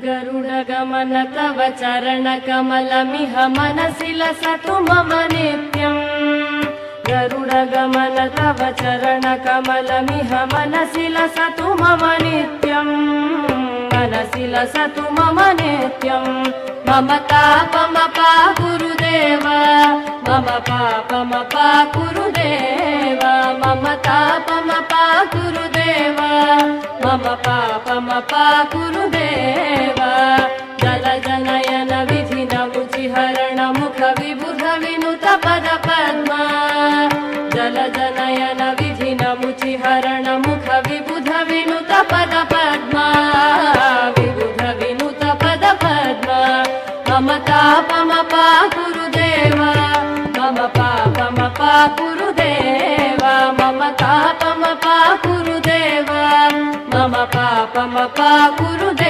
गरुडगमन तव चरणकमलमिह मनसि लसतु मम नित्यम् गरुडगमन तव चरणकमलमिह मनसि लसतु मम नित्यम् मनसि लसतु मम नित्यम् मम तापमपा गुरुदेव मम पापमपा गुरुदेव मम तापमपा गुरुदेव मम पापमपा गुरुदेव जलजनयन विधिन मुचिहरण मुख विबुध विनुत पद पद्मा जलजनयन विधिन मुचिहरण मुख विबुध विनुत पद पद्मा विबुध विनुत पद पद्मा मम तापमपा गुरुदेव मम पापमपा गुरुदेव मम तापमपा गुरुदेव मम पापमपा गुरुदेव।